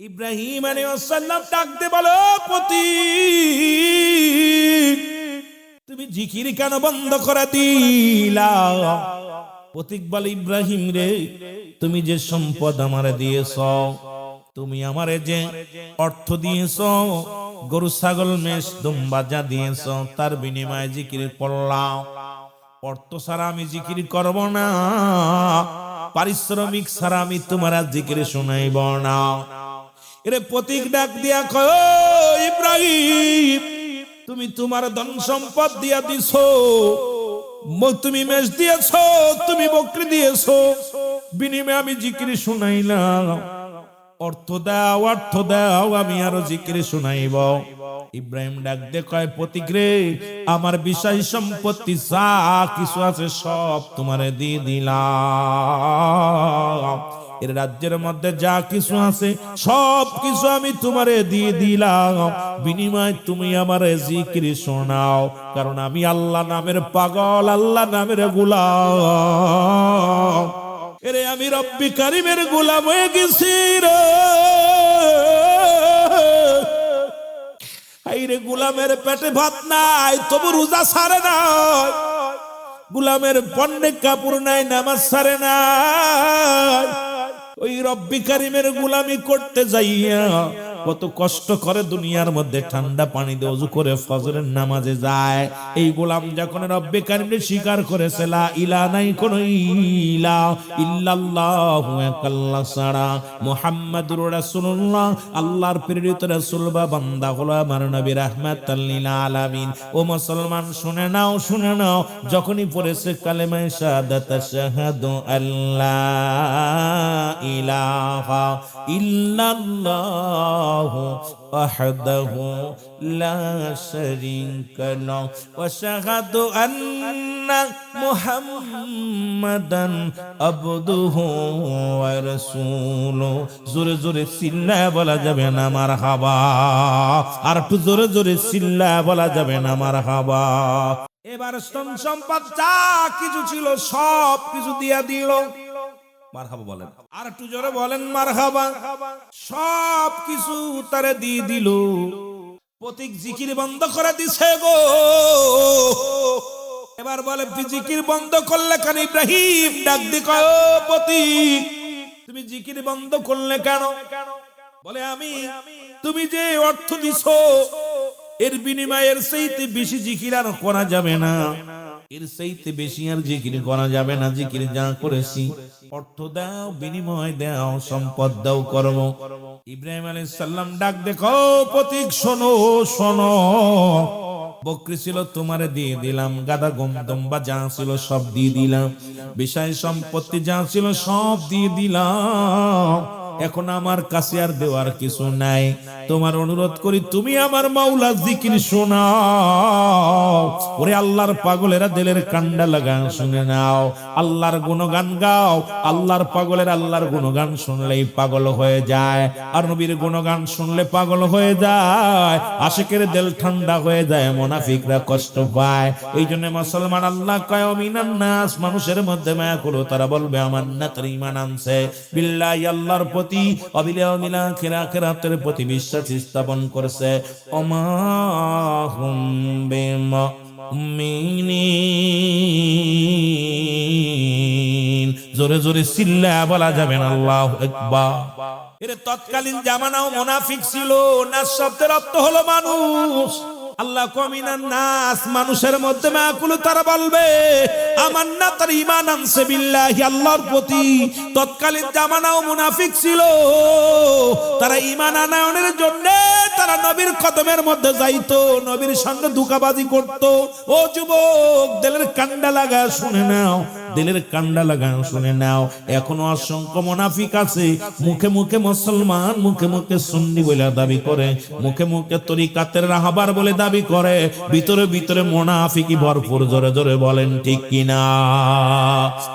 ইব্রাহিম আলাইহিস সালাম ডাকতে বলো, পতি তুমি জিকির কেন বন্ধ করে দিলা? পথিক বলে, ইব্রাহিম রে, তুমি যে সম্পদ আমারে দিয়েছ, তুমি আমারে যে অর্থ দিয়েছ, গরু ছাগল মেষ দুম্বা যা দিয়েছ, তার বিনিময়ে জিকির করলাম। অর্থ ছাড়া আমি জিকির করব না, পারিশ্রমিক ছাড়া আমি তোমার জিকির শুনাইব না। এরে পথিক ডাক দিয়া কয়, ইব্রাহিম, তুমি তোমার ধন সম্পদ দিয়া দিছো, তুমি মেষ দিয়েছো, তুমি বকরি দিয়েছো, বিনিময়ে আমি জিকির শুনাইলাম। অর্থ দাও, অর্থ দাও, আমি আরো জিকির শুনাইব। ইব্রাহিম ডাক দিয়ে কয়, পথিক রে, আমার বিষয় সম্পত্তি যা কিছু আছে সব তোমারে দিয়ে দিলাম। এর রাজ্যের মধ্যে যা কিছু আছে সব কিছু আমি তোমারে দিয়ে দিলাম, বিনিময় তুমি আমারে জিকির শোনাও, কারণ আমি আল্লাহ নামের পাগল, আল্লাহ নামের গোলাম। এরে আমি রব্বি কারিমের গোলাম হয়ে গেছি রে। আইরে গোলামের পেটে ভাত নাই, তবু রোজা ছাড়ে না। গোলামের পণ্যে কাপড় নাই, নামাজ ছাড়ে না। ওই রব্বি কারিমের গোলামি করতে যাইয়া কত কষ্ট করে দুনিয়ার মধ্যে ঠান্ডা পানি দিয়ে ওযু করে ফজরের নামাজে যায়। এই গোলাম যখন রব্বি কারিমের স্বীকার করেছে, লা ইলাহা নাই কোন ইলা ইল্লাল্লাহু আল্লাহ ছাড়া, মুহাম্মাদুর রাসূলুল্লাহ আল্লাহর প্রেরিত রাসূল বা বান্দা হলো আমার নবী রাহমাতাল লিল আলামিন। ও মুসলমান, শুনে নাও, শুনে নাও, যখনই পড়েছে কালেমায়ে শাহাদাত, আশহাদু আল্লাহ ইলাহা ইল্লাল্লাহু ওয়াহদাহু লা শারীকা লাহু ওয়া আশহাদু আন্না মুহাম্মাদান আবদুহু ওয়া রাসূলুহু। জোরে জোরে চিল্লায়া বলা যাবে না মারহাবা? আর একটু জোরে জোরে চিল্লায়া বলা যাবে না মারহাবা? এবার ধন সম্পদ যা কিছু ছিল সব কিছু দিয়া দিল। মারহাবা বলেন, আর একটু জোরে বলেন মারহাবা। সব কিছু তারে দিয়ে দিল। পথিক জিকির বন্ধ করে দিছে গো। এবার বলে, জিকির বন্ধ করলে কেন? ইব্রাহিম ডাক দি কয়, পথিক, তুমি জিকির বন্ধ করলে কেন? বলে, আমি তুমি যে অর্থ দিছো এর বিনিময়ে এর চাইতে বেশি জিকির আর করা যাবে না, এর চাইতে বেশি আর জিকির করা যাবে না। জিকির যা করেছি, অর্থ দাও, বিনিময় দাও, সম্পদ দাও, করব। ইব্রাহিম আলাইহিস সালাম ডাক দেখো, পথিক শোনো, শোনো, বকরি ছিল তোমারে দিয়ে দিলাম, গাদা গম দম্বা যা ছিল সব দিয়ে দিলাম, বিষয় সম্পত্তি যা ছিল সব দিয়ে দিলাম। এখন আমার কাছে আর দেওয়ার কিছু নাই। তোমার অনুরোধ করি, তুমি আমার মাওলা জিকির শোনাও। ওরে আল্লাহর পাগলেরা, দিলের কান্ডা লাগা শুনে নাও, আল্লাহর গুণগান গাও। আল্লাহর পাগলের আল্লাহর গুণগান শুনলেই পাগল হয়ে যায়, আর নবীর গুণগান শুনলে পাগল হয়ে যায়। আশিকের দিল ঠান্ডা হয়ে যায়, মুনাফিকরা কষ্ট পায়। এই জন্য মুসলমান আল্লাহ কয়, মিনান নাস, মানুষের মধ্যে মায়া করো, তারা বলবে আমার না তার ঈমান আনছে, বিল্লাহি আল্লাহর প্রতি, অবিল আখিরাতের প্রতি বিশ্বাস স্থাপন করেছে। ওমা হুম বিমুমিনিন। জোরে জোরে চিল্লায়া বলা যাবে না আল্লাহু আকবার। এর তৎকালীন জামানাও মুনাফিক ছিল। নাস শব্দের অর্থ হলো মানুষ। আল্লাহ কমিনান নাস, মানুষের মধ্যে মাকুল, তারা বলবে আমার না তার ঈমান আনছে বিল্লাহি আল্লাহর প্রতি। তৎকালীন জামানাও মুনাফিক ছিল। তারা ঈমান আনয়নের জন্য তারা নবীর কদমের মধ্যে যাইতো, নবীর সঙ্গে ধোঁকাবাজি করত। ও যুবক, দিলের কান্ডা লাগা শুনে নাও, দিলের কান্ডা লাগা শুনে নাও। এখনো অসংখ্য মুনাফিক আছে, মুখে মুখে মুসলমান, মুখে মুখে সুন্নি বলে দাবি করে, মুখে মুখে তরিকাতের রাহবার বলে দাবি করে, ভিতরে ভিতরে মুনাফিকি ভরপুর। জোরে জোরে বলেন ঠিক কিনা?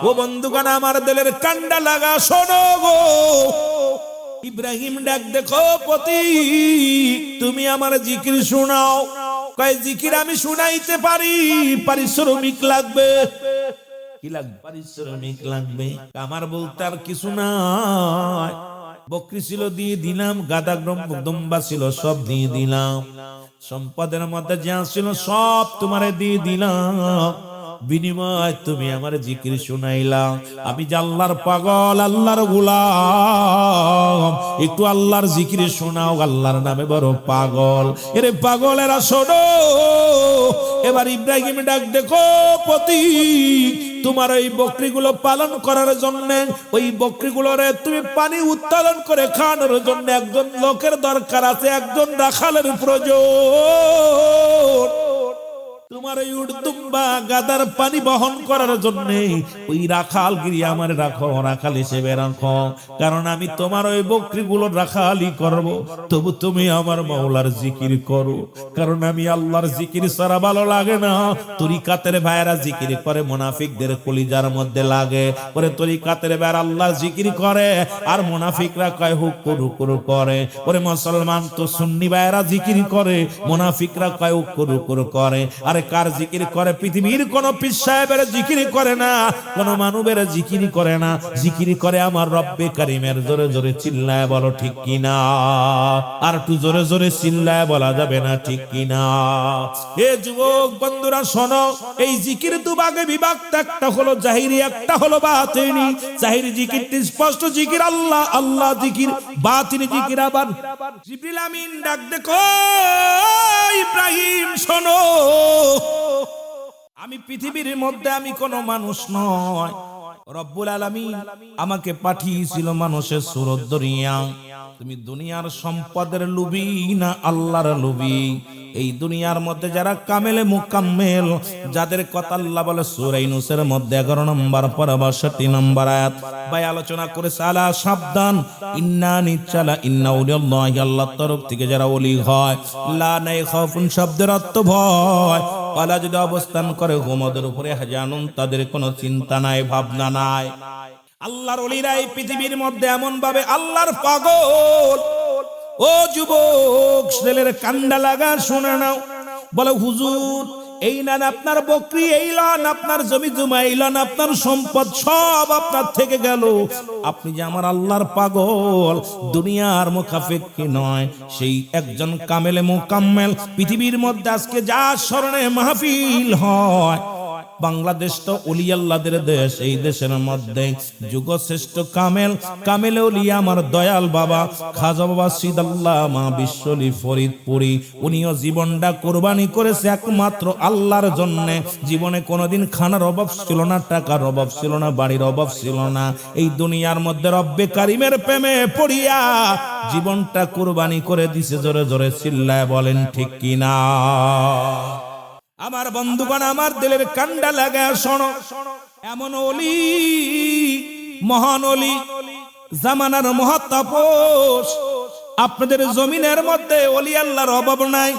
ও বন্ধুগণ, আমার দিলের কান্ডা লাগা শোনো গো। ইব্রাহিম ডাক দেখো, পথিক, তুমি আমার জিকির শোনাও। কয়, জিকির আমি শুনাইতে পারি, পারিশ্রমিক লাগবে। কি লাগবে? পারিশ্রমিক লাগবে। আমার বলতে আর কিছু নাই। বকরি ছিল দিয়ে দিলাম, গাদা দুম্বা ছিল সব দিয়ে দিলাম, সম্পদের মধ্যে যা ছিল সব তোমারে দিয়ে দিলাম, বিনিময় তুমি আমার জিকির শুনাইলা। আমি যে আল্লাহর পাগল, আল্লাহর গোলাম, একটু আল্লাহর জিকির শোনাও, আল্লাহর নামে বড় পাগল। এরে পাগলেরা শোনো, এবার ইব্রাহিম ডাক দেখো পতি, তোমার ওই বকরিগুলো পালন করার জন্য, ওই বকরিগুলোরে তুমি পানি উত্তোলন করে খাওয়ানোর জন্য একজন লোকের দরকার আছে, একজন রাখালের প্রয়োজন। তোমার ওই উটদুম্বা গাদার পানি বহন করার জন্য ওই রাখালগিরি আমার রাখো, রাখাল হিসেবে রাখো, কারণ আমি তোমার ওই বকরিগুলো রাখালি করব। তবু তুমি আমার মাওলার জিকির করো, কারণ আমি আল্লাহর জিকির ছাড়া ভালো লাগে না। তরিকাতের ভাইরা জিকির করে, মুনাফিকদের কলিজার মধ্যে লাগে। পরে তরিকাতের ভাইরা আল্লাহর জিকির করে, আর মুনাফিকরা কয় হুক্কুর হুকুর করে। পরে মুসলমান তো সুন্নি ভাইরা জিকির করে, মুনাফিকরা কয় হুক্কুর হুকুর করে। আর কার জিকির করে? পৃথিবীর কোন পীর সাহেবের জিকির করে না, কোন মানবের জিকির করে না, জিকির করে আমার রব্বে কারিমের। জোরে জোরে চিল্লায় বলো ঠিক কিনা, আর একটু জোরে জোরে চিল্লায় বলা যাবে না ঠিক কিনা? এ যুবক বন্ধুরা শোনো, এই জিকির দুভাগে বিভক্ত, একটা হলো জাহিরি, একটা হলো বাতিনি। জাহিরি জিকিরটি স্পষ্ট জিকির আল্লাহ আল্লাহ জিকির, বাতিনি জিকির আবার জিবরিল আমিন ডাক দেখো ইব্রাহিম শোনো, আমি পৃথিবীর মধ্যে আমি কোনো মানুষ নয়, রব্বুল আলামিন আমাকে পাঠিয়েছিল মানুষের সুরত ধরিয়া। তুমি দুনিয়ার সম্পদের লোভী না আল্লাহর লোভী? এই দুনিয়ার মধ্যে যারা কামেলে মুকাম্মেল, যাদের কথা আল্লাহ বলে সূরা ইউনূসের মধ্যে 11 নম্বর পারা 62 নম্বর আয়াত ভাই আলোচনা করেছে, আলা সাবধান, ইন্না নিচালা ইন্না উলিয়াল্লাহি, আল্লাহর তরফ থেকে যারা ওলি হয়, লা নাই খাউফুন শব্দের অর্থ ভয়, আলা যদি অবস্থান করে ঘুমদের উপরে হাজানুন, তাদের কোনো চিন্তা নাই, ভাবনা নাই। আল্লাহর ওলিরা এই পৃথিবীর মধ্যে এমন ভাবে আল্লাহর পাগল। ও যুবক, ছেলের কান্ডা লাগা শুনে নাও, বলে হুজুর এই নেন আপনার বকরি, এই লন আপনার জমি জমা, এই লন আপনার সম্পদ, সব আপনার থেকে গেল। আপনি যে আমার আল্লাহর পাগল, দুনিয়ার মুখাফেক্ষী নয়, সেই একজন কামেলে মুকাম্মেল। পৃথিবীর মধ্যে আজকে যা স্মরণে মাহফিল হয়, বাংলাদেশ তো ওলি আল্লাহদের দেশ, এই দেশের মধ্যে যুগশ্রেষ্ঠ কামেল কামেল ওলি আমার দয়াল বাবা খাজা বাবা সিদাল্লামা বিশ্বলি ফরিদপুরি, উনিও জীবনটা কোরবানি করেছে একমাত্র আল্লাহর জন্য। জীবনে কোনোদিন খানার অভাব ছিল না, টাকার অভাব ছিল না, বাড়ির অভাব ছিল না। এই দুনিয়ার মধ্যে রব্বে কারিমের প্রেমে পড়িয়া জীবনটা কোরবানি করে দিছে। জোরে জোরে চিল্লায় বলেন ঠিক কিনা? আমার বন্ধুগণ, আমার দিলের কান্ডা লাগা শোনো, এমন ওলি, মহান ওলি, জামানার মহাতাপস, আপনাদের জমিনের মধ্যে ওলি আল্লাহর অভাব নাই,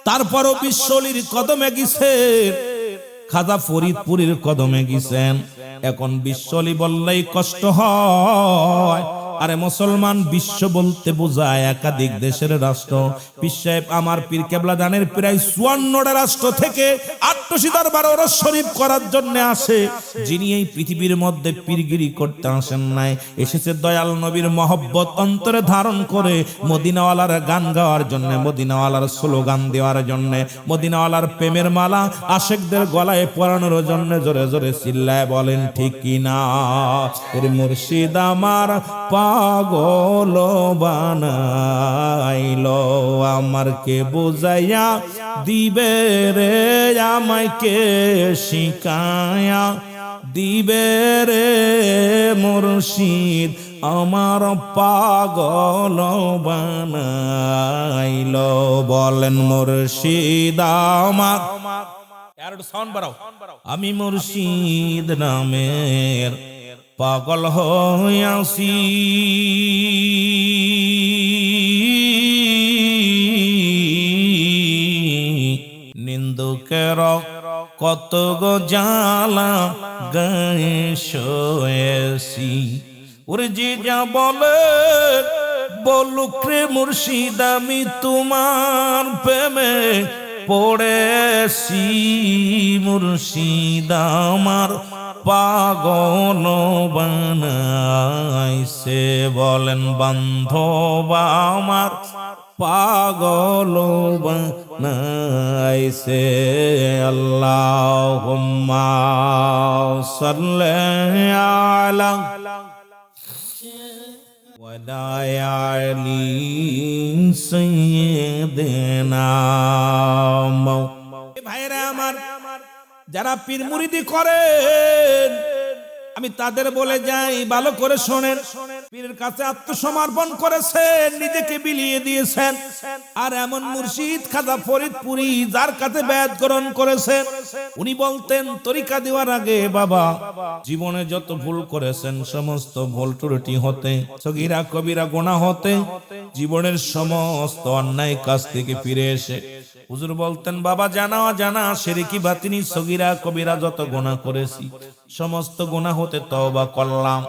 তারপরও বিশ্ব ওলির কদমে গেছেন, খাজা ফরিদপুরের কদমে গেছেন। এখন বিশ্ব ওলি বললেই কষ্ট হয়। আরে মুসলমান বিশ্ব বলতে বোঝায় একাধিক দেশের রাষ্ট্র। পীর সাহেব আমার পীর কেবলা দানের প্রায় 54টা রাষ্ট্র থেকে 88 দরবার ওরস শরীফ করার জন্য আসে। যিনি এই পৃথিবীর মধ্যে পীরগিরি করতে আসেন নাই, এসেছে দয়াল নবীর মহব্বত অন্তরে ধারণ করে মদিনাওয়ালার গান গাওয়ার জন্য, মদিনাওয়ালার স্লোগান দেওয়ার জন্য, মদিনাওয়ালার প্রেমের মালা আশেকদের গলায় পরানোর জন্য। জোরে জোরে চিল্লায় বলেন ঠিক কিনা? এর মুর্শিদ আমার পাগল বানাইলো, আমার কে বুঝাইয়া দিবে রে, আমায় কে শিখায়া দিবে রে মুর্শিদ আমার পাগল বানাইলো। বলেন মুর্শিদ আমার, আমি মুর্শিদ নামের পাগল হইয়াছি, নিন্দুকের কত গো জ্বালা গায়ে শোয়েছি। ওরে যে যা বলে বলুক রে মুর্শিদ, আমি তোমার প্রেমে পড়েছি। মুর্শিদ আমার পাগল বানাইছে, বলেন বান্ধব আমার পাগল বানাইছে। আল্লাহুম্মা সাল্লি আলা ওয়ালা আলি সাইয়্যিদিনা। ভাইরা আমার, যারা পীর মুরিদি করেন আমি তাদের বলে যাই, ভালো করে শোনেন। পীরের কাছে আত্মসমর্পণ করেছেন, নিজেকে বিলিয়ে দিয়েছেন। আর এমন মুর্শিদ খাজা ফরিদপুরি যার কাছে বেয়াত গ্রহণ করেছেন, উনি বলতেন তরিকা দেওয়ার আগে বাবা জীবনে যত ভুল করেছেন সমস্ত ভুল ত্রুটি হতে, সগীরা কবিরা গুনাহ হতে, জীবনের সমস্ত অন্যায় কাজ থেকে ফিরে এসে হুজুর বলতেন বাবা জানা জানা শিরকি বাতিনি সগীরা কবিরা যত গুনাহ করেছি সমস্ত গুনাহ হতে তওবা করলাম।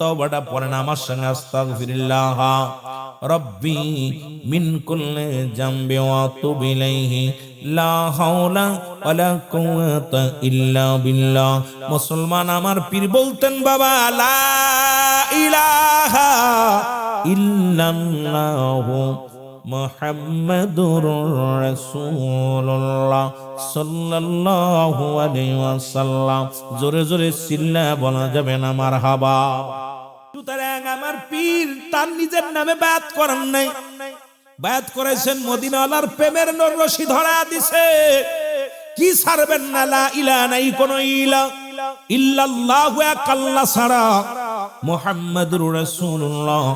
তওবাটা পড়েন আমার সঙ্গে, আস্তাগফিরুল্লাহ রব্বি মিন কুল্লি জামবি ওয়া আতুবু ইলাইহি লা হাওলা ওয়ালা কুওয়াতা ইল্লা বিল্লাহ। মুসলমান আমার পীর বলতেন বাবা লা ইলাহা ইল্লাল্লাহু মুহাম্মাদুর রাসূলুল্লাহ সাল্লাল্লাহু আলাইহি ওয়াসাল্লাম। জোরে জোরে চিল্লা বলা যাবে না মারহাবা। সুতরাং আমার পীর তার নিজের নামে বায়াত করেন নাই, বায়াত করেছেন মদিনাওয়ালার প্রেমের রশি ধরা দিছে। কি ছাড়বেন না, লা ইলাহা নাই কোন ইলা ইল্লাল্লাহু এক আল্লাহ ছাড়া, মুহাম্মাদুর রাসূলুল্লাহ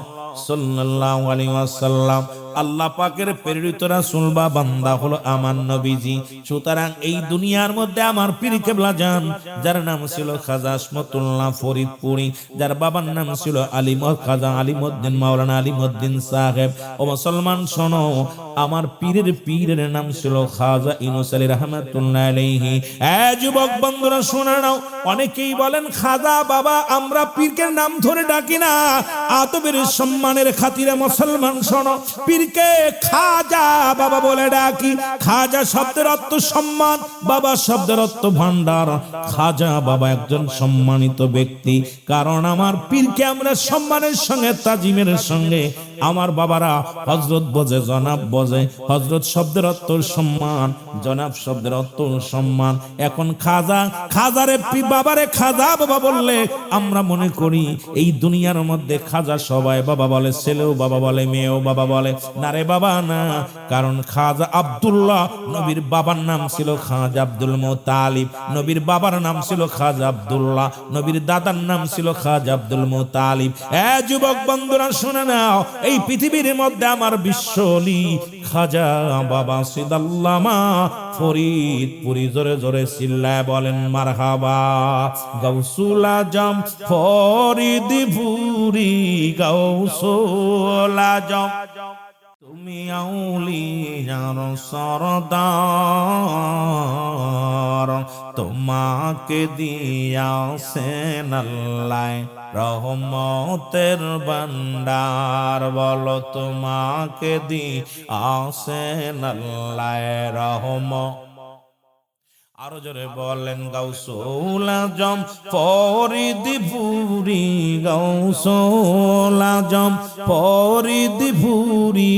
সাল্লাল্লাহু আলাইহি ওয়াসাল্লাম আল্লাহ পাকের প্রেরিত রাসূল বা বান্দা হলো আমার নবীজি। সুতরাং এই দুনিয়ার মধ্যে আমার পীর কেবলা জান, যার নাম ছিল খাজা আসমতুল্লাহ ফরিদপুরি, যার বাবার নাম ছিল খাজা আলিমউদ্দিন মাওলানা আলিমউদ্দিন সাহেব। ও মুসলমান শোনো, আমার পীরের নাম ছিল খাজা ইউনূস আলী রাহমাতুল্লাহ আলাইহি। যুবক বন্ধুরা শুনে নাও, অনেকেই বলেন খাজা বাবা, আমরা পীরকে নাম ধরে ডাকি না, আদবের সম্মানের খাতিরে মুসলমান শোনো, পীরকে খাজা বাবা বলে ডাকি। খাজা শব্দের অর্থ সম্মান, বাবা শব্দের অর্থ ভান্ডার। খাজা বাবা একজন সম্মানিত ব্যক্তি, কারণ আমার পীরকে আমরা সম্মানের সঙ্গে তাজিমের সঙ্গে আমার বাবারা হযরত বোঝে, জনাব বোঝে। হযরত শব্দের অর্থ সম্মান, জনাব শব্দের অর্থ সম্মান। এখন খাজারে বাবারে খাজা বাবা বললে আমরা মনে করি এই দুনিয়ার মধ্যে খাজা সবাই বাবা বলে, ছেলেও বাবা বলে, মেয়েও বাবা বলে। না রে বাবা না, কারণ খাজা আব্দুল্লাহ নবীর বাবার নাম ছিল খাজা আব্দুল মুতালিব, নবীর বাবার নাম ছিল খাজা আব্দুল্লাহ, নবীর দাদার নাম ছিল খাজা আব্দুল মুতালিব। যুবক বন্ধুরা শুনে নাও, এই পৃথিবীর মধ্যে আমার বিশ্বলি খাজা বাবা সিদাল্লামা ফরিদপুরি। জোরে জোরে চিল্লায় বলেন মারহাবা। গাউসুল আজম ফরিদপুরি, গাউসুল আজম তুমি আউলিয়ার সরদার, তোমাকে দিয়াছেন আল্লাহ রহমতের ভান্ডার। বলো তোমাকে দিয়াছেন আল্লাহ রহমত। আরো জোরে বলেন গাউসুল আজম ফরিদপুরি, গাউসুল আজম ফরিদপুরি,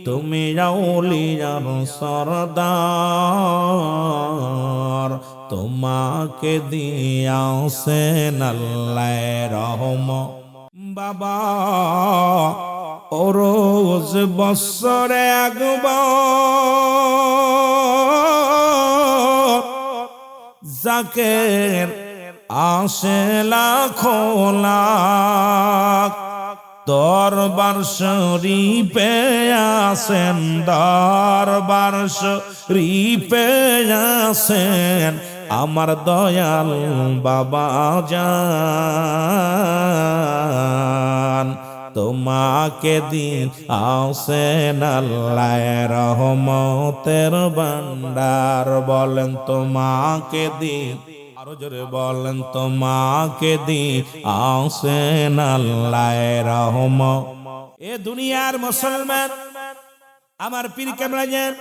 তুমি আউলিয়ার সরদার, তোমাকে দিয়াছেন আল্লাহ রহমত। বাবা ও রোজ বছরে একবার জাকের আসে লাখো লাখ, দরবার শরীফে আসেন, দরবার শরীফে আসেন আমার দয়াল বাবা জান। তোমাকে দিন আসেন আল্লাহ রহমতের ভান্ডার। বলেন তোমাকে দিন, আরো জোরে বলেন তোমাকে দিন আসেন আল্লাহ রহমত। এ দুনিয়ার মুসলমান আমার পীর কেমন জান,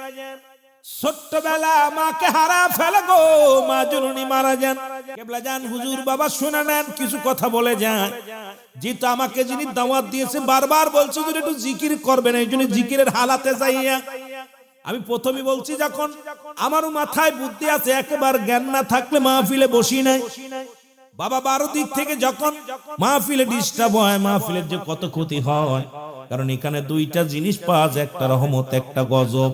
ছোট্টবেলা মাকে হারা ফেলে গো, মা জননী মারা যান। কেবলা যান হুজুর বাবা শুনে নেন, কিছু কথা বলে যান। যেহেতু আমাকে যিনি দাওয়াত দিয়েছে বারবার বলছে যদি একটু জিকির করবেন, এই জন্য জিকিরের হালাতে যাইয়া আমি প্রথমে বলছি, যখন আমারও মাথায় বুদ্ধি আছে, একেবারে জ্ঞান না থাকলে মাহফিলে বসি নাই। বাবা 12 দিক থেকে যখন মাহফিলে ডিস্টার্ব হয়, মাহফিলের যে কত ক্ষতি হয়, কারণ এখানে দুইটা জিনিস পাওয়া যায়, একটা রহমত, একটা গজব।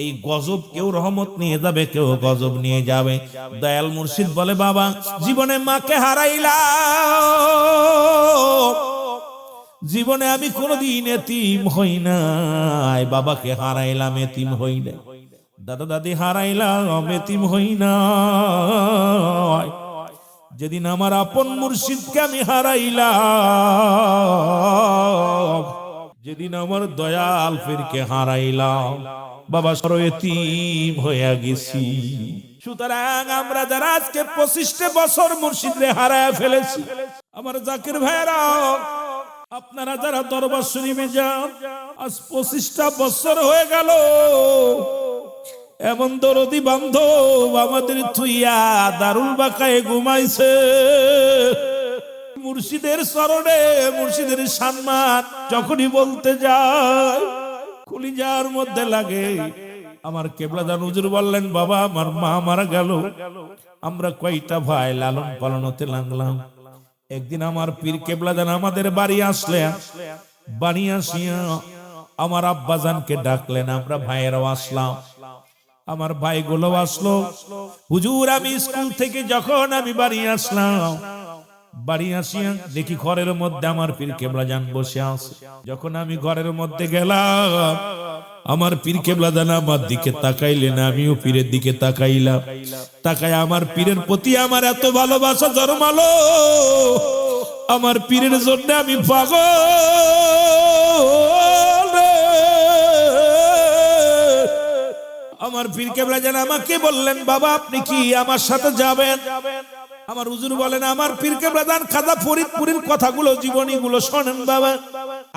এই গজব কেউ রহমত নিয়ে যাবে, কেউ গজব নিয়ে যাবে। দয়াল মুর্শিদ বলে বাবা জীবনে মাকে হারাইলাম, জীবনে আমি কোনোদিন এতিম হই নাই। বাবাকে হারাইলাম, এতিম হই নাই। দাদা দাদি হারাইলাম, এতিম হই নাই। যেদিন আমার আপন মুর্শিদকে আমি হারাইলাম, যেদিন আমার দয়াল পীরকে হারাইলাম, বাবা সরো এতিম হইয়া গেছি। সুতরাং আমরা যারা আজকে 25 বছর মুর্শিদরে হারায় ফেলেছি, আমার জাকির ভাইরা, আপনারা যারা দরবার শরীফে যান, আজ 25টা বছর হয়ে গেল, এমন দরদি বান্ধব আমাদের থুইয়া দারুল বাকায়ে ঘুমাইছে। মুর্শিদের চরণে মুর্শিদের সম্মান যখনই বলতে যায়, কলিজার মধ্যে লাগে। আমার কেবলাদান হুজুর বললেন বাবা আমার মা মারা গেল, আমরা কয়টা ভাই লালন পালন হতে লাগলাম। একদিন আমার পীর কেবলাদান আমাদের বাড়ি আসলেন, বাড়ি আসিয়া আমার আব্বাজানকে ডাকলেন, আমরা ভাইয়েরাও আসলাম। আমার ভাইগুলো আসলো। হুজুর আমি স্কুল থেকে যখন আমি বাড়ি আসলাম, বাড়ি আসিয়া দেখি ঘরের মধ্যে আমার পীর কেবলাজান বসে আছে। যখন আমি ঘরের মধ্যে গেলাম, আমার পীর কেবলাজান আমার দিকে তাকাইলেন, আমিও পীরের দিকে তাকাইলাম। তাকায় আমার পীরের প্রতি আমার এত ভালোবাসা জন্মালো, আমার পীরের জন্য আমি পাগল। আমার পীর কেবলাজান আমাকে বললেন বাবা আপনি কি আমার সাথে যাবেন? আমার হুজুর বলেন আমার পীর কেবলাজান খাজা ফরিদপুরের কথাগুলো, জীবনীগুলো শোনেন বাবা।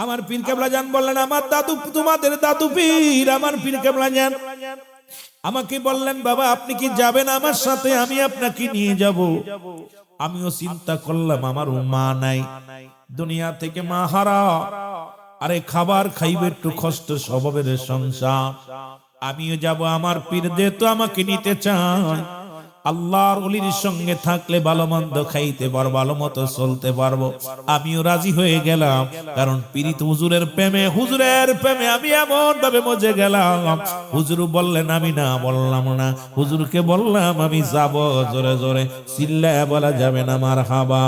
আমার পীর কেবলাজান বললেন আমার দাদু, তোমাদের দাদু পীর আমার পীর কেবলাজান আমাকে বললেন বাবা আপনি কি যাবেন আমার সাথে? আমি আপনাকে নিয়ে যাব। আমিও চিন্তা করলাম আমার মা নাই, দুনিয়া থেকে মা হারা, আরে খাবার খাইবে একটু কষ্ট স্বভাবের সংসার, আমিও যাব। আমার পীর যেহেতু আমাকে নিতে চায়, আল্লাহর ওলির সঙ্গে থাকলে ভালো মন্দ খাইতে পারবো, ভালো মতো চলতে পারবো। আমিও রাজি হয়ে গেলাম, কারণ পীরিত হুজুরের প্রেমে, হুজুরের প্রেমে আমি এমন ভাবে মজে গেলাম। হুজুর বললেন আমি না বললাম না, হুজুরকে বললাম আমি যাব। জোরে জোরে চিল্লায়া বলা যাবে না মারহাবা।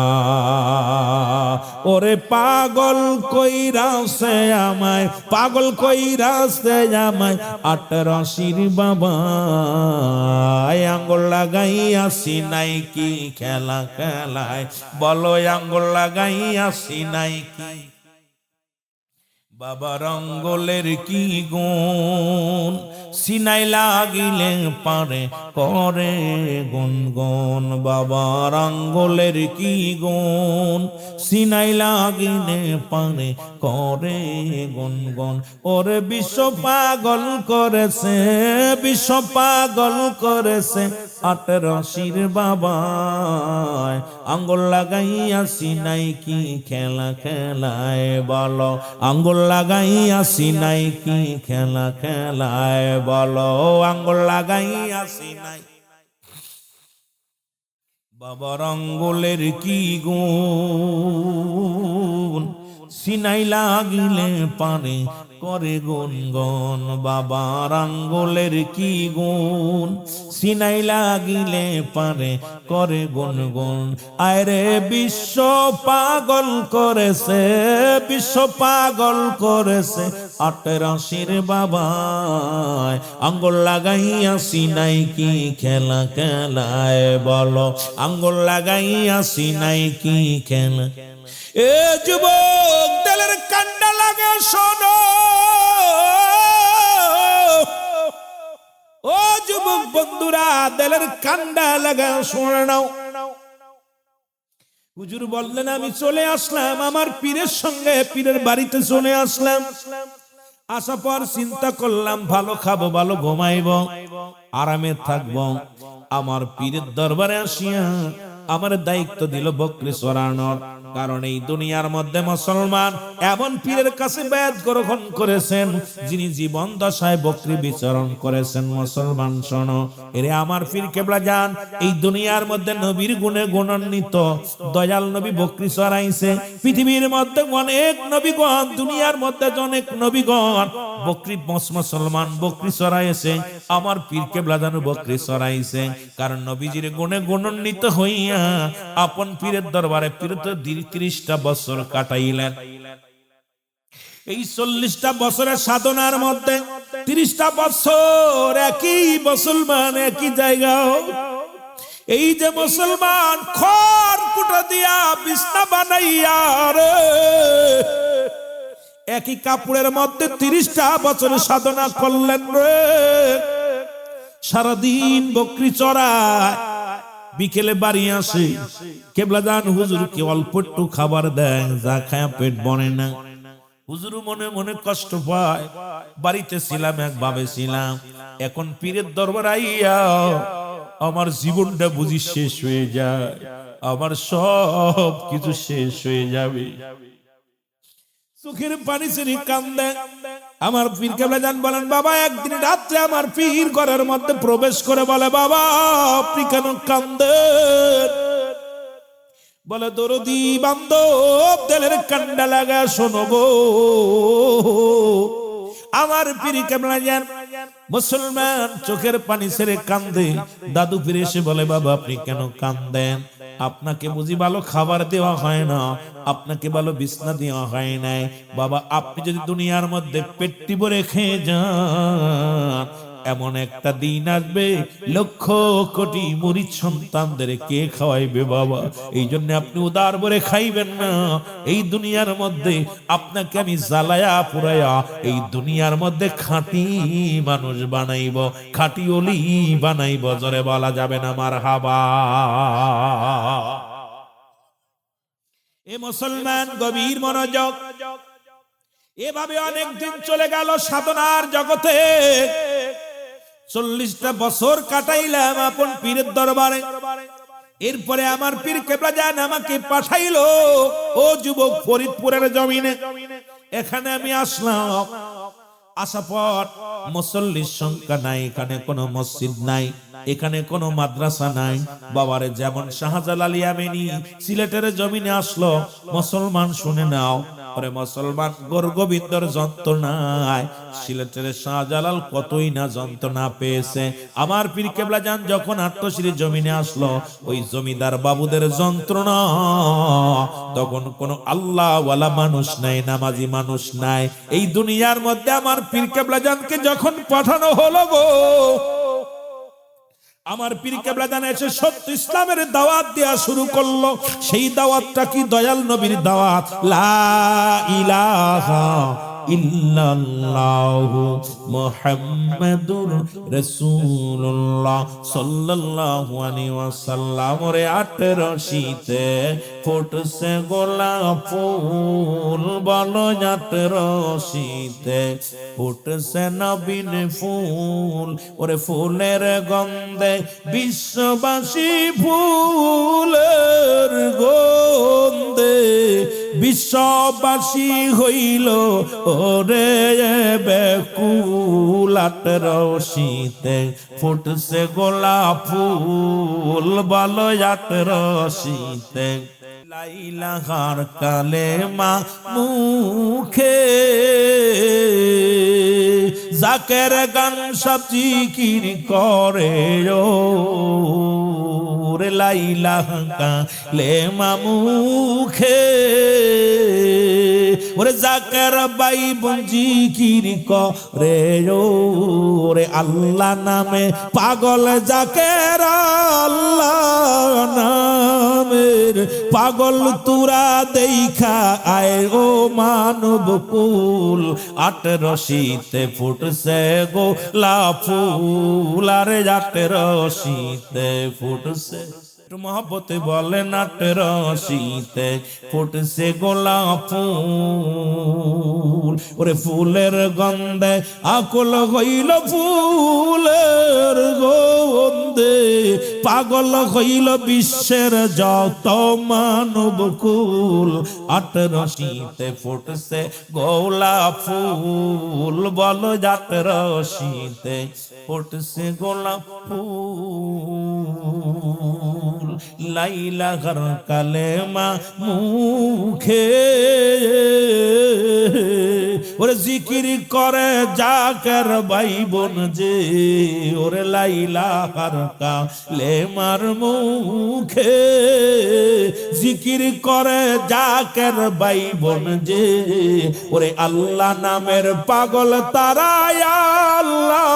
ওরে পাগল কইরাছে আমায়, পাগল কইরাছে আমায় 18 বাবা, আঙ্গুল লাগাই আসি নাই কি খেলা খেলায়, বলো আঙ্গুল লাগাই আসি নাই কি। বাবার আঙ্গুলের কি গুণ, সিনাই লাগিলে পারে করে গুনগুন। বাবার আঙ্গুলের কি গুণ, সিনাই লাগিলে পারে করে গুনগুন। ওরে বিশ্ব পাগল করেছে, বিশ্ব পাগল করেছে 18 বাবা, আঙ্গুল লাগাইয়া সিনাই কি খেলা খেলায়, বলো আঙ্গুল লাগাইয়া সিনাই কি খেলা খেলায়, বলো আঙ্গুল লাগাইয়া সিনাই। বাবার আঙ্গুলের কি গুণ, সিনাই লাগিলে পারে করে গুনগুন। বাবার আঙ্গুলের কি গুণ, সিনাই লাগিলে পারে করে গুনগুন। আরে বিশ্ব পাগল করেছে, বিশ্ব পাগল করেছে 18 বাবা, আঙ্গুল লাগাইয়া সিনাই কি খেলা খেলায়, বলো আঙ্গুল লাগাইয়া সিনাই কি খেলা। এ যুবক দিলের কান্ডা লাগে শোনো, ও যুবক বন্ধুরা দিলের কান্ডা লাগা শোনো নাও। হুজুর বললেন আমি চলে আসলাম আমার পীরের সঙ্গে, পীরের বাড়িতে চলে আসলাম। আসার পর চিন্তা করলাম ভালো খাবো, ভালো ঘুমাইবো, আরামে থাকবো। আমার পীরের দরবারে আসিয়া আমার দায়িত্ব দিল বকরি চড়ানোর। কারণ এই দুনিয়ার মধ্যে মুসলমান এমন পীরের কাছে বেদ গ্রহণ করেছেন যিনি জীবন দশায় বকরি বিচরণ করেছেন। মুসলমান শোনো, এরে আমার পীর কেবলা যান এই দুনিয়ার মধ্যে নবীর গুণে গুণান্বিত দয়াল নবী বকরি চড়াইছে। পৃথিবীর মধ্যে অনেক নবীগণ, দুনিয়ার মধ্যে অনেক নবীগণ বকরি মুসলমান বকরি চড়াইছে, আমার পীর কেবলা যেন বকরি চড়াইছে। কারণ নবীজির গুণে গুণান্বিত হইয়া আপন পীরের দরবারে পীরত 30টা বছর কাটাইলেন। এই 40টা বছরের সাধনার মধ্যে 30টা বছর একই মুসলমান একই জায়গা। এই যে মুসলমান খড় কুটা দিয়া বিছনা বানাইয়া রে একই কাপড়ের মধ্যে 30টা বছর সাধনা করলেন রে। সারাদিন বকরি চড়ায়, বিকেলে বাড়ি আসে, কেবলা জান হুজুরকে অল্প একটু খাবার দেয়, যা খায়া পেট ভরে না। হুজুর মনে মনে কষ্ট পায়। বাড়িতে ছিলাম একভাবে ছিলাম, এখন পীরের দরবার আইয়া আমার জীবনটা বুঝি শেষ হয়ে যায়, আমার সব কিছু শেষ হয়ে যাবে। চোখের পানি ছেড়ে কান্দে। আমার পীর কেবলা জান বলেন, বাবা একদিন রাত্রে আমার পীর ঘরের মধ্যে প্রবেশ করে বলে, বাবা আপনি কেন কান্দেন? বলে, দরদি বান্ধব দিলের কান্ডা লাগা শোনো গো। আমার পীর কেবলা জান মুসলমান চোখের পানি ছেড়ে কান্দে। দাদু ফিরে এসে বলে, বাবা আপনি কেন কান্দেন? আপনাকে বুঝি ভালো খাবার দেওয়া হয় না, আপনাকে ভালো বিছনা দেওয়া হয় নাই। বাবা আপনি যদি দুনিয়ার মধ্যে পেটটি ভরে খেয়ে যান, এমন একটা দিন আসবে লক্ষ কোটি মুরিদ সন্তানদের কে খাওয়াইবে বাবা? এই জন্য আপনি উদার ভরে খাইবেন না। এই দুনিয়ার মধ্যে আপনাকে আমি জ্বালায়া পুরায়া এই দুনিয়ার মধ্যে খাঁটি মানুষ বানাইব, খাঁটি অলি বানাইব। জোরে বলা যাবে না মারহাবা। এ মুসলমান গভীর মনোযোগ। এভাবে অনেক দিন চলে গেল সাধনার জগতে। 40টা বছর কাটাইলাম আপন পীরের দরবারে। এরপরে আমার পীর কেবলা জান আমাকে পাঠাইলো, ও যুবক ফরিদপুরের জমিনে। এখানে আমি আসলাম। আসার পর মুসল্লির সংখ্যা নাই, এখানে কোনো মসজিদ নাই, এখানে কোনো মাদ্রাসা নাই। বাবারে যেমন শাহজালাল ইয়ামানি সিলেটের জমিনে আসলো, মুসলমান শুনে নাও, ওরে মুসলমান গোরগোবিন্দর যন্ত্রণায় সিলেটের শাহজালাল কতই না যন্ত্রণা পেয়েছে। আমার পীর কেবলা জান যখন আট্টশির জমিনে আসলো, ওই জমিদার বাবুদের যন্ত্রণা, তখন কোন আল্লাহ ওয়ালা মানুষ নাই, নামাজি মানুষ নাই। এই দুনিয়ার মধ্যে আমার পীর কেবলা জানকে যখন পাঠানো হলো গো, আমার পীর কেবলা জান এসে সত্য ইসলামের দাওয়াত দেয়া শুরু করলো। সেই দাওয়াতটা কি? দয়াল নবীর দাওয়াত, লা ইলাহা ইল্লাল্লাহু মুহাম্মাদুর রাসূলুল্লাহ সাল্লাল্লাহু আলাইহি ওয়াসাল্লাম। রে 18শীতে ফুটছে গোলাপ ফুল, বলো 18শীতে ফুটছে নবীন ফুল। ওরে ফুলের গন্ধে বিশ্ববাসী, ফুলের গন্ধে বিশ্ববাসী হইল ওরে বেকুল। 18শীতে ফুটছে গোলাপ ফুল, বলো 18শীতে লাইলাহার কালেমা মুখে, জাকের গান সব জিকির করে রে লাইলাহা কালেমা মুখে। ওরে জাকের বাই জিকির করে রে আল্লাহ নামে পাগল জাকের, আল্লাহ নামের পাগল তুরা দেখা আয় ও মানব কুল। 18শীতে ফুটছে গোলাপ ফুল, আরে 18শীতে ফুটছে একটু মহব্বতে বলে নাটের রশিতে ফুটছে গোলাপ ফুল, ওরে ফুলের গন্ধে আকুল হইল ফুলের গন্ধে, পাগল হইল বিশ্বের যত মানব কুল। আট রশিতে ফুটছে গোলাপ ফুল, বলো জাট রশিতে ফুটছে গোলাপ ফুল। লাইলা ঘর কালেমা মুখে ওরে জিকির করে জাকের ভাই বোন যে, ওরে লাইলা ঘর কালেমার মুখে জিকির করে জাকের ভাই বোন যে, ওরে আল্লাহ নামের পাগল তারা, আল্লাহ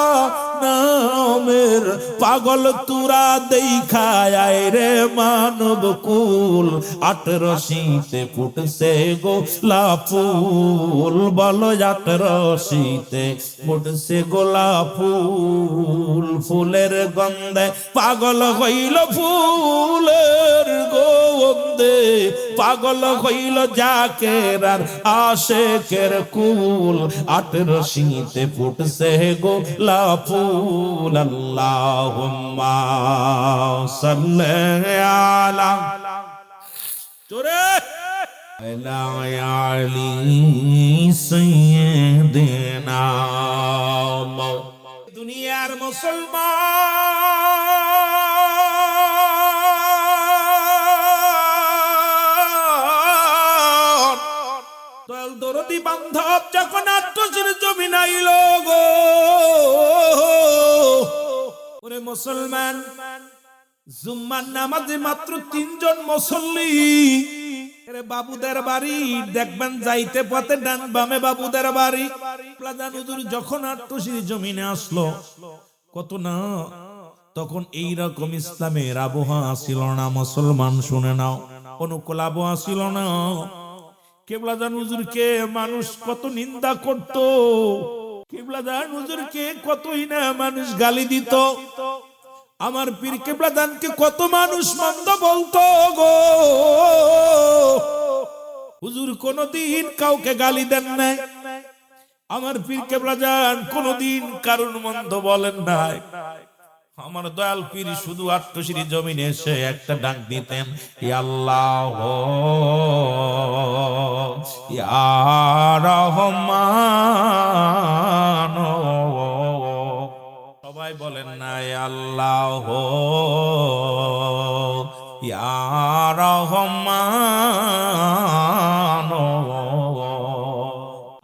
নামের পাগল তুরা দেখায় রে মানব কুল। আট রশিতে ফুটছে গোলাপ ফুল, বলো আট রশিতে ফুটছে গোলাপ ফুল। ফুলের গন্ধে পাগল হইল ফুলের গন্ধে, পাগল হইল জাকের আর আশেকের কুল। আট রশিতে ফুটছে গোলাপ ফুল। আল্লাহুম্মা সাল্লি আলা জোরে আলি সাইয়্যিদিনা। দুনিয়ার মুসলমান দয়াল দরদি বান্ধব যখন আত্মশির জমিন আইল গো, ওরে মুসলমান জুম্মার নামাজে মাত্র 3 জন মুসল্লি। আরে বাবুদের বাড়ি দেখবেন যাইতে পথে ডান বামে বাবুদের বাড়ি। প্লাজান হুজুর যখন আত্মশির জমিনে আসলো কত না, তখন এই রকম ইসলামের আবহাওয়া ছিল না। মুসলমান শুনে নাও, অনুকূল আবহাওয়া ছিল না। কেবলাজান হুজুরকে মানুষ কত নিন্দা করত, কেবলাজান হুজুরকে কতই না মানুষ গালি দিত, আমার পীর কেবলাজানকে কত মানুষ মন্দ বলতো গো। হুজুর কোনদিন কাউকে গালি দেন নাই, আমার পীর কেবলাজান কোনদিন কারণ মন্দ বলেন নাই। আমার দয়াল পীর শুধু আটশির জমিনে এসে একটা ডাক দিতেন, ইয়া আল্লাহ ইয়া রহমান। সবাই বলেন না ইয়া আল্লাহ ইয়া রহমান।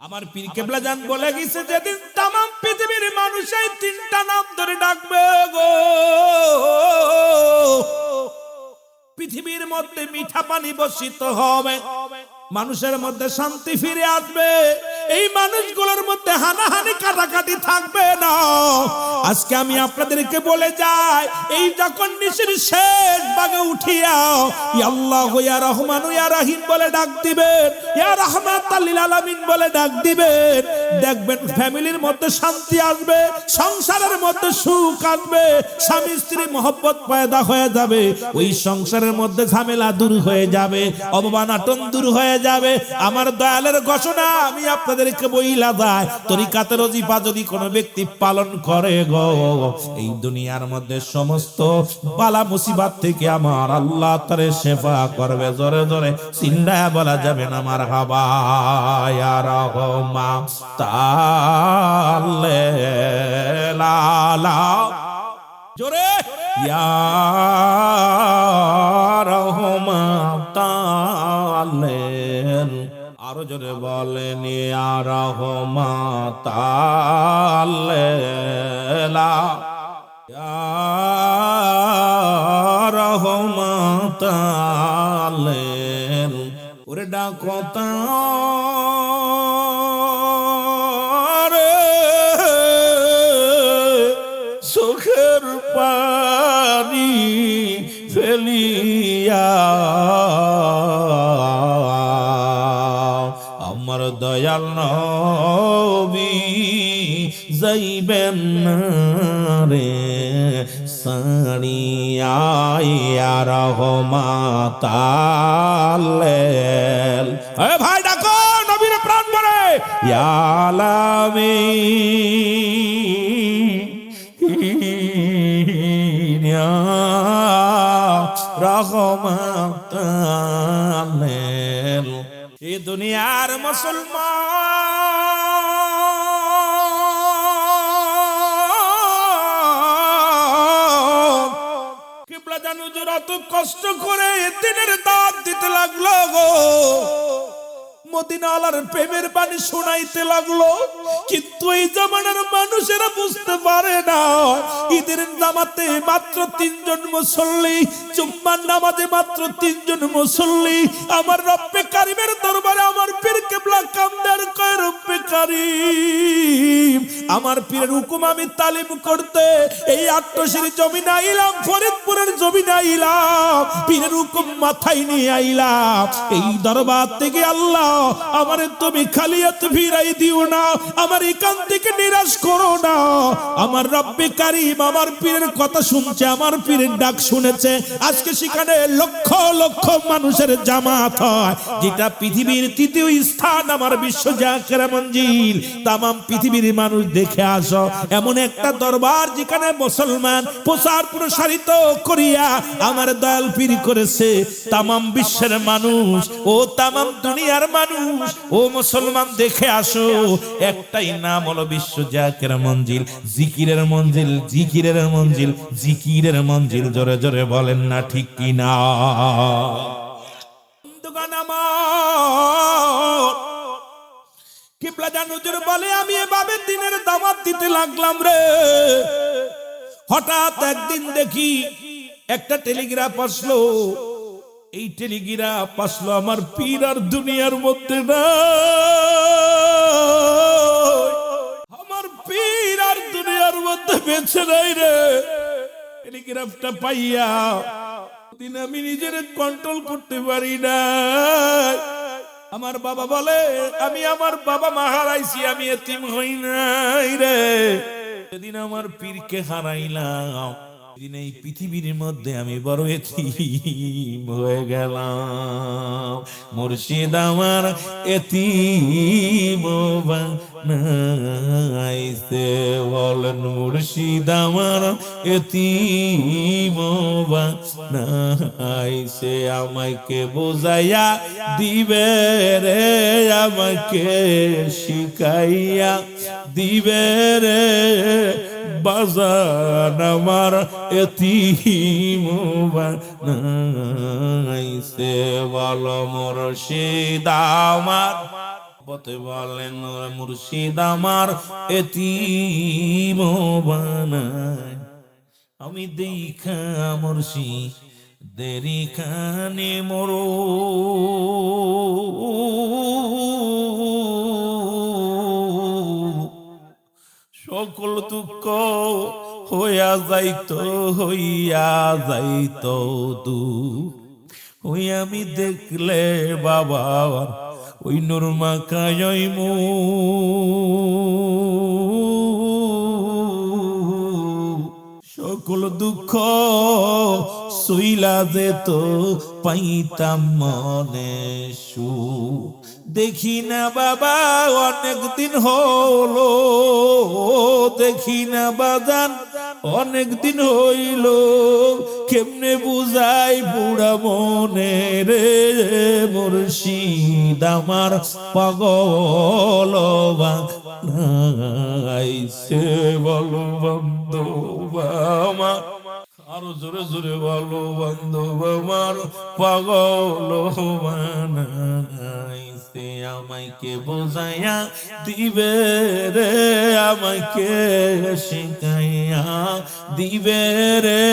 আমার পীর কেবলাজান বলে গেছে, যেদিন তামাম পৃথিবীর মানুষ এই 3টা নাম ধরে ডাকবে গো, পৃথিবীর মধ্যে মিঠা পানি বর্ষিত হবে, মানুষের মধ্যে শান্তি ফিরে আসবে, এই মানুষগুলোর মধ্যে হানাহানি কাটাকাটি থাকবে না। আজকে আমি আপনাদেরকে বলে যাই, এই যখন নিশির শেষ ভাগে উঠিয়া ইয়া আল্লাহু ইয়া রহমান ইয়া রহিম বলে ডাক দিবেন, ইয়া রাহমাতাল লিল আলামিন বলে ডাক দিবেন, দেখবেন ফ্যামিলির মধ্যে শান্তি আসবে, সংসারের মধ্যে সুখ আসবে, স্বামী স্ত্রী মহব্বত পয়দা হয়ে যাবে, ওই সংসারের মধ্যে ঝামেলা দূর হয়ে যাবে, অবমাননা দূর হয়ে যাবে। আমার দয়ালের ঘোষণা আমি আপনাদেরকে বইলা যায়, তরিকাতের ওজিফা যদি কোনো ব্যক্তি পালন করে গো, এই দুনিয়ার মধ্যে সমস্ত বালা মুসিবত থেকে আমার আল্লাহ তারে শেফা করবে। জোরে জোরে চিল্লায়া বলা যাবে না মারহাবা। ইয়া রহমান তাআলা লা জোরে ইয়া রহমান তাআলা, আরো জোরে বলেন ইয়া রহমান তাআলা ইয়া রহমান তাআলা। ওরে ডাকো তারে চোখের পানি ফেলিয়া, আমার দয়াল নবী যাইবেন রে সানিয়া ইয়া রহমাতাল। এ ভাই ডাকো নবীর প্রাণ ভরে ইয়া আলামিন ইয়া রহমাতাল। এই দুনিয়ার মুসলমান কিবলা জানু যত কষ্ট করে দিনের দাওয়াত দিতে লাগলো গো, মদিনাওয়ালার প্রেমের বাণী শোনাইতে লাগলো, কিন্তু এই জামানার মানুষেরা বুঝতে পারে না ঈদের নামাজে মাত্র 3 জন মুসল্লি, জুম্মার নামাজে মাত্র 3 জন মুসল্লি। আমার রব্বে কারিমের দরবারে আমার পীর কিবলা কামদার কয় রব্বে কারিম, আমার পীরের হুকুম আমি তালিম করতে এই আট্টশির জমিন আইলাম, ফরিদপুরের জমিন আইলাম, পীরের হুকুম মাথায় নিয়ে আইলাম। এই দরবার থেকে আল্লাহ আমারে তুমি খালি হাতে ফিরাই দিও না, আমার এখান থেকে নিরাশ করো না। আমার রব্বে কারিম আমার পীরের কথা শুনছে, আমার পীরের ডাক শুনেছে। আজকে সেখানে লক্ষ লক্ষ মানুষের জামাত হয়, যেটা পৃথিবীর 3য় স্থান আমার বিশ্ব জাকের মঞ্জিল। তামাম পৃথিবীর মানুষ দেখে আসো, এমন একটা দরবার যেখানে মুসলমান প্রচার প্রসারিত করিয়া আমার দয়াল পীর করেছে। তামাম বিশ্বের মানুষ ও তামাম দুনিয়ার মানুষ ও মুসলমান দেখে আসো, একটাই নাম হলো বিশ্ব জাকের মঞ্জিল, জিকিরের মঞ্জিল, জিকিরের মঞ্জিল, জিকিরের মঞ্জিল। জোরে জোরে বলেন না ঠিক কিনা? কিবলা জানু বলে আমি এভাবে দিনের দাওয়াত দিতে লাগলাম রে, হঠাৎ একদিন দেখি একটা টেলিগ্রাফ আসলো। এই টেলিগ্রাফ আসলো আমার পীর আর দুনিয়ার মধ্যে না, আমার পীর আর দুনিয়ার মধ্যে বেঁচে নাই রে। টেলিগ্রাফটা পাইয়া দিন আমি নিজের কন্ট্রোল করতে পারি না। আমার বাবা বলে আমি আমার বাবা মা হারাইছি, আমি এতিম হই নাই রে। সেদিন আমার পীরকে হারাইলাম, সেদিন এই পৃথিবীর মধ্যে আমি বড় এতিম হয়ে গেলাম। মুর্শিদ আমার এতিম বানাইছে, বলেন মুর্শিদ আমার এতিম বানাইছে। আমাকে বোঝাইয়া দিবে রে, আমাকে শিখাইয়া দিবে রে বাজান আমার এতিম বানাইছে। বলো মুর্শিদ আমার, বতে বলেন মুর্শিদ আমার এতিম বানাই। আমি দেখা মুর্শিদ দেরি খানে মরো, সকল দুঃখ হইয়া যাইতো, হইয়া যাইতো দুঃখ। ওই আমি দেখলে বাবা ওই নূর মাখায় মু, সকল দুঃখ সইলা যেত, পাইতাম মনে সুখ। দেখি না বাবা অনেক দিন হলো, দেখি না বাজান অনেক দিন হইল, কেমনে বুঝাই বুড়া মনে রে। মুর্শিদ আমার পাগল বানাইছে, বলো বন্ধু আমার, আরো জোরে জোরে বলো বন্ধু আমার পাগল বানাইছে। আমাকে বোঝাইয়া দিবে রে, আমাকে শিখাইয়া দিবে রে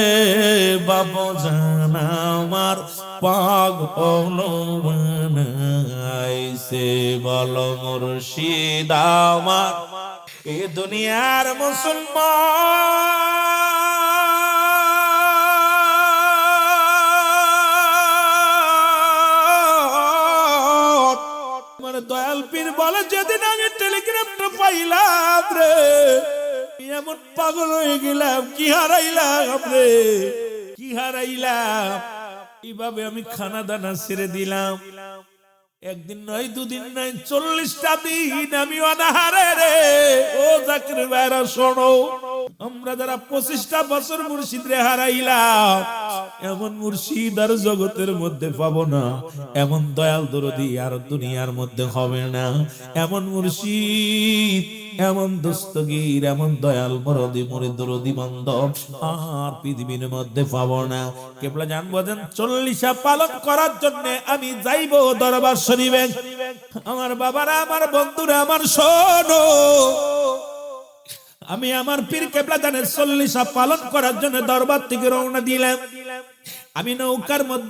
বাবা জান আমার পাগল বানাইছে। বলো মুর্শিদ আমার এ দুনিয়ার মুসলমান দয়াল পীর বলে যেদিন আমি টেলিগ্রামটা পাইলাম রে, এমন পাগল হয়ে গেলাম, কি হারাইলাম রে, কি হারাইলাম। এইভাবে আমি খানা দানা ছেড়ে দিলাম। একদিন নয়, দুদিন নয়, 40টা দিন আমি অনাহারে রে। ও জাকির ভাইরা শোনো, আমরা যারা 25টা বছর মুর্শিদ রে হারাইলাম, এমন মুর্শিদ আর জগতের মধ্যে পাবো না, এমন দয়াল দরদি আর দুনিয়ার মধ্যে হবে না। এমন মুর্শিদ, এমন দস্তগীর, এমন দয়াল মরদি মুরিদ দরদি বান্ধব আর পৃথিবীর মধ্যে পাবো না। কেবলা জানবো যেন 40 পালন করার জন্য আমি যাইবো দরবার শরীফে। আমার বাবারা, আমার বন্ধুরা, আমার শোনো, আমি আমার পীর কেবলা জানের 40 পালন করার জন্য দরবার থেকে রওনা দিলাম। আমি নৌকার মধ্যে